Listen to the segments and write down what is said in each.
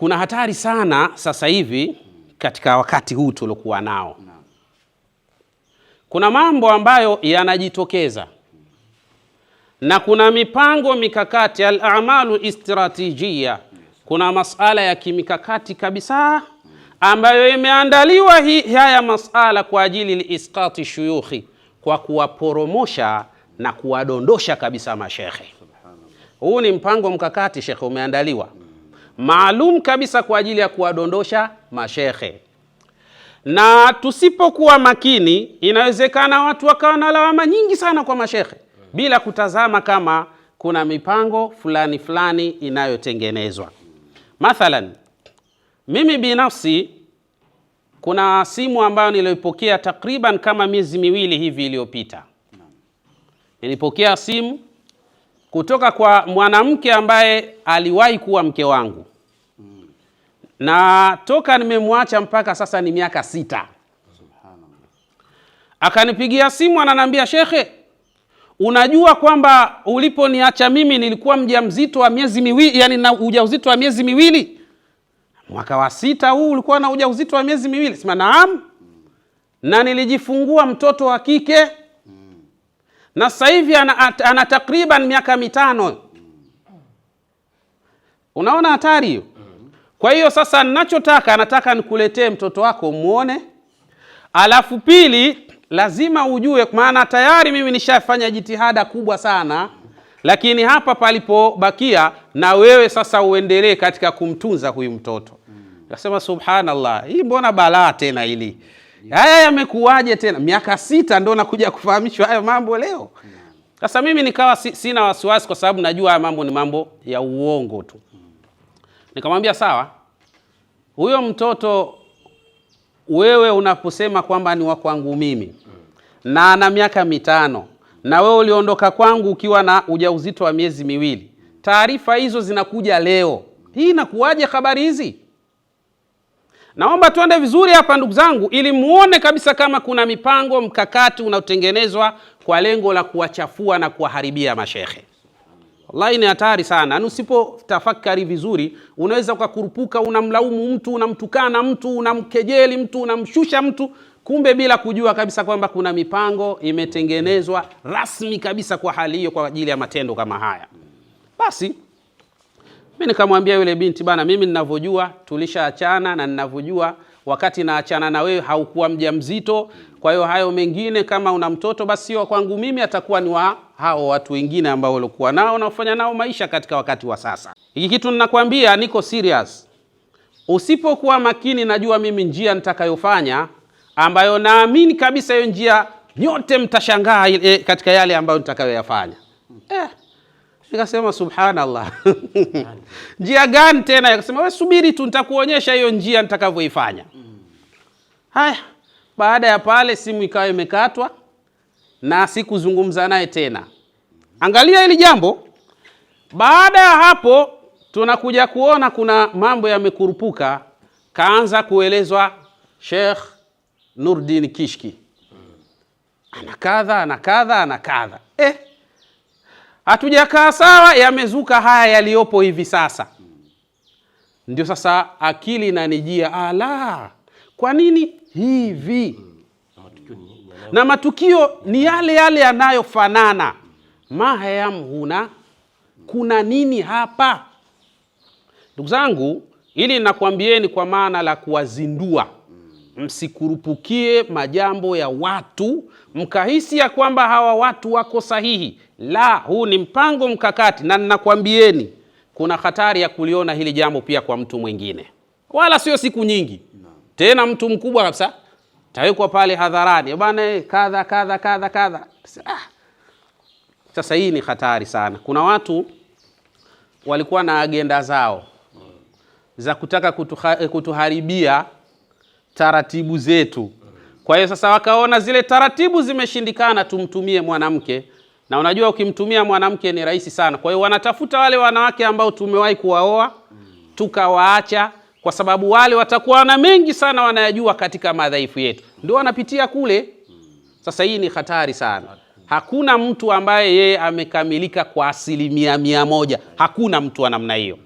Kuna hatari sana sasa hivi katika wakati huu tuliokuwa nao. Kuna mambo ambayo yanajitokeza na kuna mipango mikakati, al-a'malu istiratijia. Kuna masala ya kimikakati kabisa ambayo imeandaliwa haya masala kwa ajili liisqati shuyukhi, kwa kuwaporomosha na kuwadondosha kabisa mashekhe. Huu ni mpango mkakati shekhe, umeandaliwa maalum kabisa kwa ajili ya kuwadondosha mashekhe. Na tusipokuwa makini, inawezekana watu wakawa na lawama nyingi sana kwa mashekhe bila kutazama kama kuna mipango fulani fulani inayotengenezwa. Mathalan, mimi binafsi kuna simu ambayo nilipokea takriban kama miezi miwili hivi iliyopita. Nilipokea simu kutoka kwa mwanamke ambaye aliwahi kuwa mke wangu. Na toka nimemwacha mpaka sasa ni miaka 6. Akanipigia simu ananiambia, shekhe, unajua kwamba uliponiacha mimi nilikuwa mjamzito wa miezi miwili, yani na ujauzito wa miezi miwili. Mwaka wa 6 huu ulikuwa na ujauzito wa miezi miwili. Sema naam. Na nilijifungua mtoto wa kike. Na sasa hivi ana takriban miaka 5. Unaona hatari hiyo? Kwa hiyo sasa nataka nikuletee mtoto wako muone. Alafu pili, lazima ujue, maana tayari mimi nishafanya jitihada kubwa sana, lakini hapa palipobakia na wewe sasa uendelee katika kumtunza huyu mtoto. Nasema subhanallah, hii mbona balaa tena hili? Haya yamekuaje tena? Miaka 6 ndio nakuja kufahamishwa hayo mambo leo. Sasa mimi nikawa sina wasiwasi kwa sababu najua haya mambo ni mambo ya uongo tu. Nikamwambia sawa, huyo mtoto wewe unaposema kwamba ni wa kwangu mimi na ana miaka 5 na wewe uliondoka kwangu ukiwa na ujauzito wa miezi miwili, taarifa hizo zinakuja leo. Hii inakuaje habari hizi? Naomba tuende vizuri hapa ndugu zangu, ili muone kabisa kama kuna mipango mkakati unaotengenezwa kwa lengo la kuwachafua na kuwaharibia mashekhe. Wallahi ni hatari sana. Usipotafakari vizuri, unaweza ukakurupuka, unamlaumu mtu, unamtukana mtu, unamkejeli mtu, unamshusha mtu, kumbe bila kujua kabisa kwamba kuna mipango imetengenezwa rasmi kabisa kwa hali hiyo, kwa ajili ya matendo kama haya. Basi mimi nikamwambia yule binti, bana, mimi ninavyojua tulishaachana, na ninavyojua wakati naachana na wewe haukuwa mjamzito. Kwa hiyo hayo mengine, kama una mtoto basi sio kwangu mimi, atakuwa ni wa hao watu wengine ambao walikuwa nao na kufanya nao maisha katika wakati wa sasa. Hiki kitu ninakwambia niko serious. Usipokuwa makini, najua mimi njia nitakayofanya, ambayo naamini kabisa hiyo njia nyote mtashangaa katika yale ambayo nitakayoyafanya. Nikasema subhanallah. Njia gani tena? Akasema wewe subiri tu, nitakuonyesha hiyo njia nitakavyoifanya. Haya, baada ya pale simu ikawa imekatwa na sikuzungumza naye tena. Angalia hili jambo. Baada ya hapo tunakuja kuona kuna mambo yamekurupuka. Kaanza kuelezwa Sheikh Nurdin Kishki ana kadha. Hatujakaa sawa, yamezuka haya yaliyopo hivi sasa. Ndio sasa akili inanijia, ala, kwa nini hivi? Na matukio ni yale yale yanayofanana. Mahayamhuna, kuna nini hapa? Ndugu zangu, ili nakwambieni kwa maana la kuwazindua, msikurupukie majambo ya watu mkahisi ya kwamba hawa watu wako sahihi. La, huu ni mpango mkakati, na ninakwambieni kuna hatari ya kuliona hili jambo pia kwa mtu mwingine. Wala sio siku nyingi. Tena mtu mkubwa kabisa tawekwa pale hadharani, bwana kadha. Sasa hii ni hatari sana. Kuna watu walikuwa na agenda zao za kutaka kutuharibia taratibu zetu. Kwa hiyo sasa wakaona zile taratibu zimeshindikana, tumtumie mwanamke. Na unajua ukimtumia mwanamke ni rahisi sana. Kwa hiyo wanatafuta wale wanawake ambao tumewahi kuwaoa tukawaacha, kwa sababu wale watakuwa na mengi sana wanayajua katika madhaifu yetu, ndio wanapitia kule. Sasa hii ni hatari sana. Hakuna mtu ambaye yeye amekamilika kwa 100%. Hakuna mtu wa namna hiyo.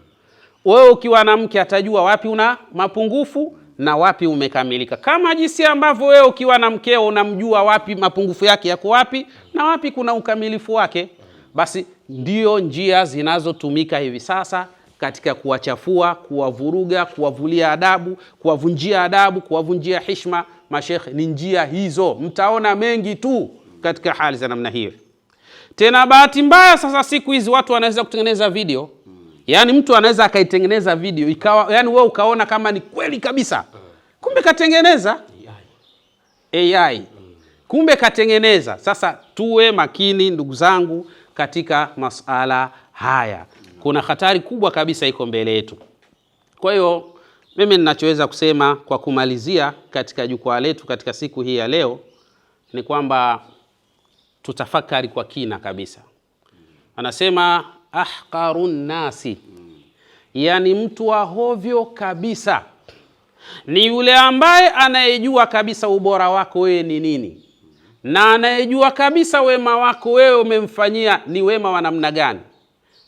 wewe ukiwa na mke atajua wapi una mapungufu na wapi umekamilika, kama jinsi ambavyo wewe ukiwa na mkeo unamjua wapi mapungufu yake yako wapi na wapi kuna ukamilifu wake. Basi ndio njia zinazotumika hivi sasa katika kuwachafua, kuwavuruga, kuwavulia adabu, kuwavunjia adabu, kuwavunjia heshima mashekhe. Ni njia hizo, mtaona mengi tu katika hali za namna hiyo. Tena bahati mbaya sasa siku hizi watu wanaweza kutengeneza video. Yani mtu anaweza akaitengeneza video ikawa, yani wewe ukaona kama ni kweli kabisa, kumbe katengeneza AI. Kumbe katengeneza. Sasa tuwe makini ndugu zangu katika masala haya, kuna hatari kubwa kabisa iko mbele yetu. Kwa hiyo mimi ninachoweza kusema kwa kumalizia katika jukwaa letu katika siku hii ya leo ni kwamba tutafakari kwa kina kabisa. Anasema ahqarun nasi, yani mtu wa hovyo kabisa ni yule ambaye anayejua kabisa ubora wako wewe ni nini, na anayejua kabisa wema wako wewe umemfanyia ni wema wa namna gani,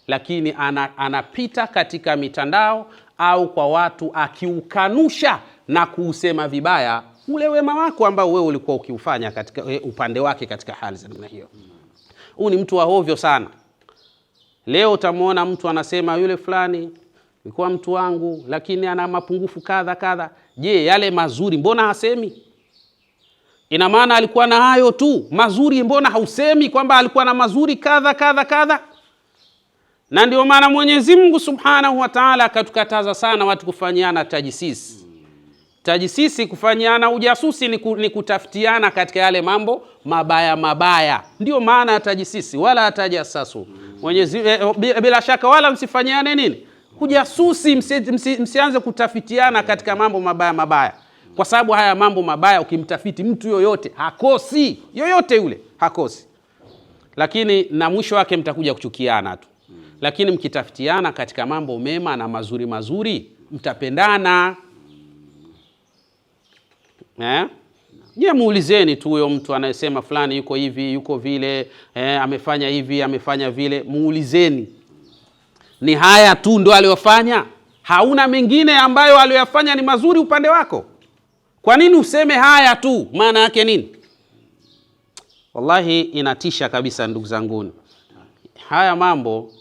lakini anapita katika mitandao au kwa watu akiukanusha na kuusema vibaya ule wema wako ambao wewe ulikuwa ukiufanya katika upande wake katika hali za namna hiyo. Huyu ni mtu wa hovyo sana. Leo utamuona mtu anasema yule fulani alikuwa mtu wangu lakini ana mapungufu kadha kadha. Je, yale mazuri mbona hasemi? Ina maana alikuwa na hayo tu mazuri, mbona hausemi kwamba alikuwa na mazuri kadha kadha kadha? Na ndio maana Mwenyezi Mungu Subhanahu wa Ta'ala akatukataza sana watu kufanyiana tajisisi. Tajisisi, kufanyiana ujasusi ni kutafutiana katika yale mambo mabaya mabaya. Ndio maana ya tajisisi, wala tajassasu. Mwenyezi bila shaka wala msifanyiane nini? Ujasusi, msianze kutafitiana katika mambo mabaya mabaya. Kwa sababu haya mambo mabaya ukimtafiti mtu yoyote hakosi, yoyote yule hakosi. Lakini na mwisho wake mtakuja kuchukiana tu. Lakini mkitafitiana katika mambo mema na mazuri mazuri mtapendana. Je, muulizeni tu huyo mtu anayesema fulani yuko hivi, yuko vile, amefanya hivi, amefanya vile, muulizeni. Ni haya tu ndo aliyofanya? Hauna mengine ambayo aliyofanya ni mazuri upande wako? Kwa nini useme haya tu? Maana yake nini? Wallahi inatisha kabisa ndugu zanguni. Haya mambo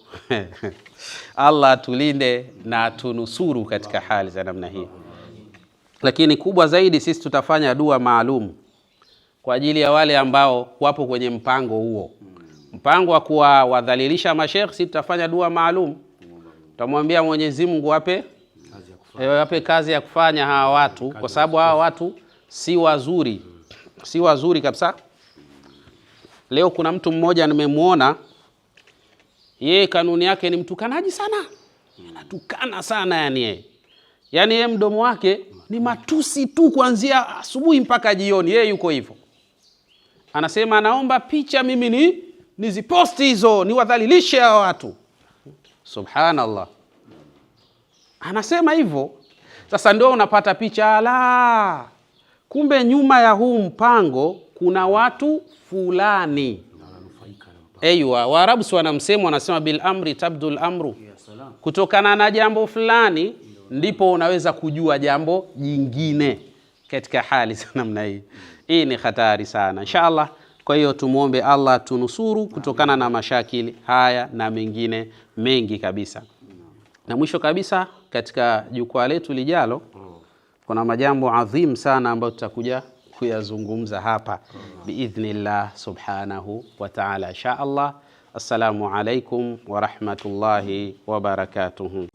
Allah tulinde na tunusuru katika hali za namna hii. Lakini kubwa zaidi sisi tutafanya dua maalum kwa ajili ya wale ambao wapo kwenye mpango huo. Mpango wa kuwadhalilisha mashekhi, sisi tutafanya dua maalum. Tutamwambia Mwenyezi Mungu wape kazi ya kufanya hawa watu, kwa sababu hawa watu si wazuri. Si wazuri kabisa. Leo kuna mtu mmoja nimemuona, yeye kanuni yake ni mtukanaji sana. Anatukana sana yani yeye. Yani yeye mdomo wake ni matusi tu kuanzia asubuhi mpaka jioni, yeye yuko hivyo. Anasema naomba picha mimi niziposti hizo, niwadhalilishe hao watu. Subhanallah. Anasema hivyo. Sasa ndio unapata picha, la kumbe nyuma ya huu mpango kuna watu fulani. Aiywa, Waarabu si wanamsemo, wanasema bil amri tabdul amru. Kutokana na jambo fulani ndipo unaweza kujua jambo jingine katika hali za namna hii. Hii ni hatari sana. Inshallah, kwa hiyo tumuombe Allah tunusuru kutokana na mashakili haya na mengine mengi kabisa. Na mwisho kabisa katika jukwaa letu lijalo kuna majambo adhim sana ambayo tutakuja kuyazungumza hapa biidhnillah subhanahu wa ta'ala. Insha Allah. Assalamu alaikum wa rahmatullahi wa barakatuhu.